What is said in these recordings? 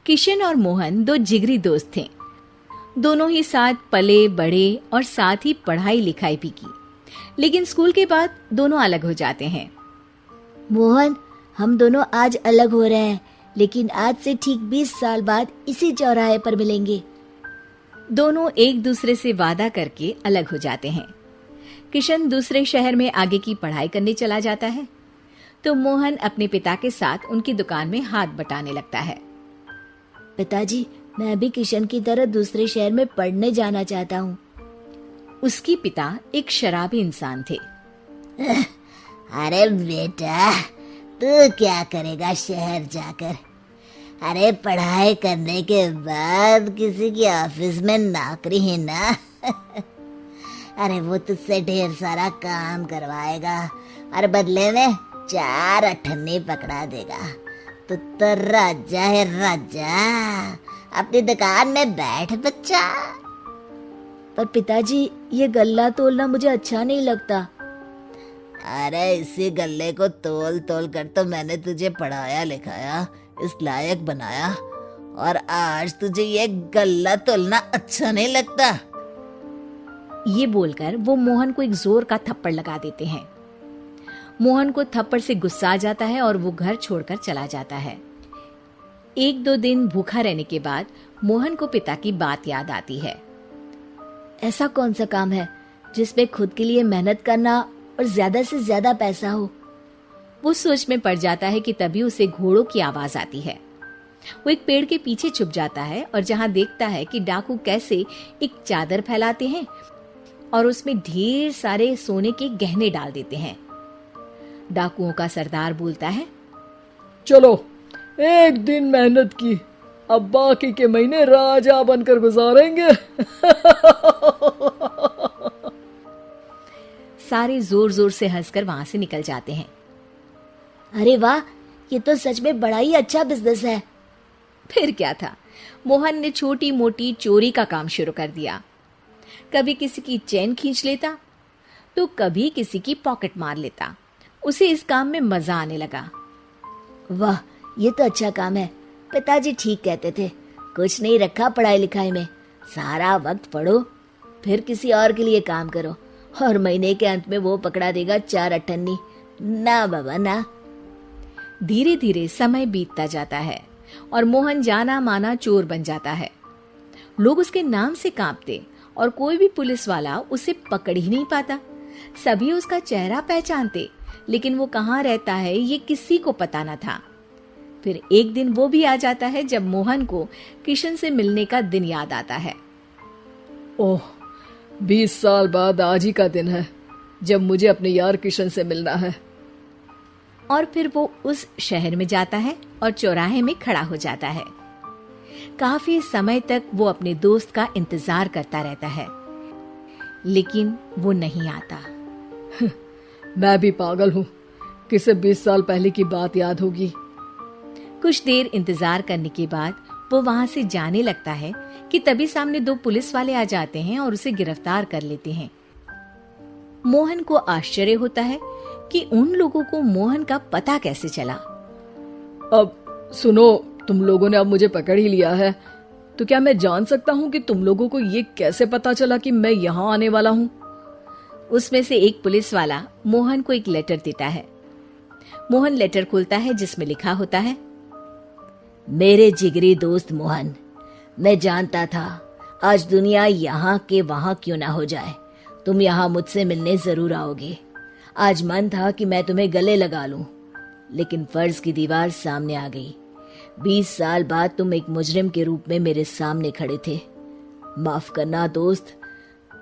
किशन और मोहन दो जिगरी दोस्त थे। दोनों ही साथ पले बड़े और साथ ही पढ़ाई लिखाई भी की, लेकिन स्कूल के बाद दोनों अलग हो जाते हैं। मोहन, हम दोनों आज अलग हो रहे हैं, लेकिन आज से ठीक 20 साल बाद इसी चौराहे पर मिलेंगे। दोनों एक दूसरे से वादा करके अलग हो जाते हैं। किशन दूसरे शहर में आगे की पढ़ाई करने चला जाता है, तो मोहन अपने पिता के साथ उनकी दुकान में हाथ बटाने लगता है। पिताजी, मैं भी किशन की तरह दूसरे शहर में पढ़ने जाना चाहता हूँ। उसके पिता एक शराबी इंसान थे। अरे बेटा, तू क्या करेगा शहर जाकर? अरे पढ़ाई करने के बाद किसी की ऑफिस में नौकरी है ना। अरे वो तुझसे ढेर सारा काम करवाएगा और बदले में 4 अठन्नी पकड़ा देगा। तो राजा है राजा, अपनी दुकान में बैठ बच्चा। पर पिताजी, ये गल्ला तोलना मुझे अच्छा नहीं लगता। अरे इसी गल्ले को तोल तोल कर तो मैंने तुझे पढ़ाया लिखाया, इस लायक बनाया, और आज तुझे ये गल्ला तोलना अच्छा नहीं लगता। ये बोलकर वो मोहन को एक जोर का थप्पड़ लगा देते हैं। मोहन को थप्पड़ से गुस्सा आ जाता है और वो घर छोड़कर चला जाता है। 1-2 दिन भूखा रहने के बाद मोहन को पिता की बात याद आती है। ऐसा कौन सा काम है जिसमें खुद के लिए मेहनत करना और ज्यादा से ज्यादा पैसा हो? वो सोच में पड़ जाता है कि तभी उसे घोड़ों की आवाज आती है। वो एक पेड़ के पीछे छुप जाता है और जहां देखता है कि डाकू कैसे एक चादर फैलाते हैं और उसमें ढेर सारे सोने के गहने डाल देते हैं। डाकुओं का सरदार बोलता है, चलो, एक दिन मेहनत की, अब बाकी के महीने राजा बनकर गुजारेंगे। सारे जोर जोर से हंसकर वहां से निकल जाते हैं। अरे वाह, ये तो सच में बड़ा ही अच्छा बिजनेस है। फिर क्या था, मोहन ने छोटी मोटी चोरी का काम शुरू कर दिया। कभी किसी की चेन खींच लेता तो कभी किसी की पॉकेट मार लेता। उसे इस काम में मजा आने लगा। वाह, ये तो अच्छा काम है। पिताजी ठीक कहते थे, कुछ नहीं रखा पढ़ाई लिखाई में, सारा वक्त पढ़ो, फिर किसी और के लिए काम करो, और महीने के अंत में वो पकड़ा देगा 4 अठन्नी। ना बाबा ना। धीरे धीरे समय बीतता जाता है और मोहन जाना माना चोर बन जाता है। लोग उसके नाम से कांपते और कोई भी पुलिस वाला उसे पकड़ ही नहीं पाता। सभी उसका चेहरा पहचानते, लेकिन वो कहाँ रहता है ये किसी को पता न था। फिर एक दिन वो भी आ जाता है जब मोहन को किशन से मिलने का दिन याद आता है। ओह, 20 साल बाद आज ही का दिन है जब मुझे अपने यार किशन से मिलना है। और फिर वो उस शहर में जाता है और चौराहे में खड़ा हो जाता है। काफी समय तक वो अपने दोस्त का इंतजार करता रहता है, लेकिन वो नहीं आता। मैं भी पागल हूँ, किसे 20 साल पहले की बात याद होगी। कुछ देर इंतजार करने के बाद वो वहां से जाने लगता है कि तभी सामने 2 पुलिस वाले आ जाते हैं और उसे गिरफ्तार कर लेते हैं। मोहन को आश्चर्य होता है कि उन लोगों को मोहन का पता कैसे चला। अब सुनो, तुम लोगों ने अब मुझे पकड़ ही लिया है, तो क्या मैं जान सकता हूँ कि तुम लोगों को ये कैसे पता चला कि मैं यहाँ आने वाला हूँ? उसमें से एक पुलिस वाला मोहन को एक लेटर देता है। मोहन लेटर खोलता है जिसमें लिखा होता है, मेरे जिगरी दोस्त मोहन, मैं जानता था आज दुनिया यहाँ के वहां क्यों ना हो जाए, तुम यहाँ मुझसे मिलने जरूर आओगे। आज मन था कि मैं तुम्हें गले लगा लूं, लेकिन फर्ज की दीवार सामने आ गई। 20 साल बाद तुम एक मुजरिम के रूप में मेरे सामने खड़े थे। माफ करना दोस्त,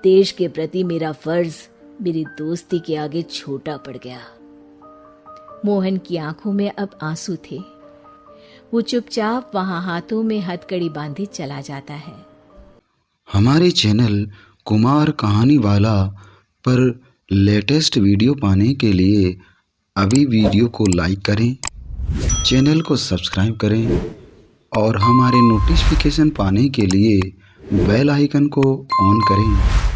देश के प्रति मेरा फर्ज मेरी दोस्ती के आगे छोटा पड़ गया। मोहन की आंखों में अब आंसू थे। वो चुपचाप वहां हाथों में हथकड़ी बांधे चला जाता है। हमारे चैनल कुमार कहानी वाला पर लेटेस्ट वीडियो पाने के लिए अभी वीडियो को लाइक करें, चैनल को सब्सक्राइब करें और हमारे नोटिफिकेशन पाने के लिए बेल आइकन को ऑन करें।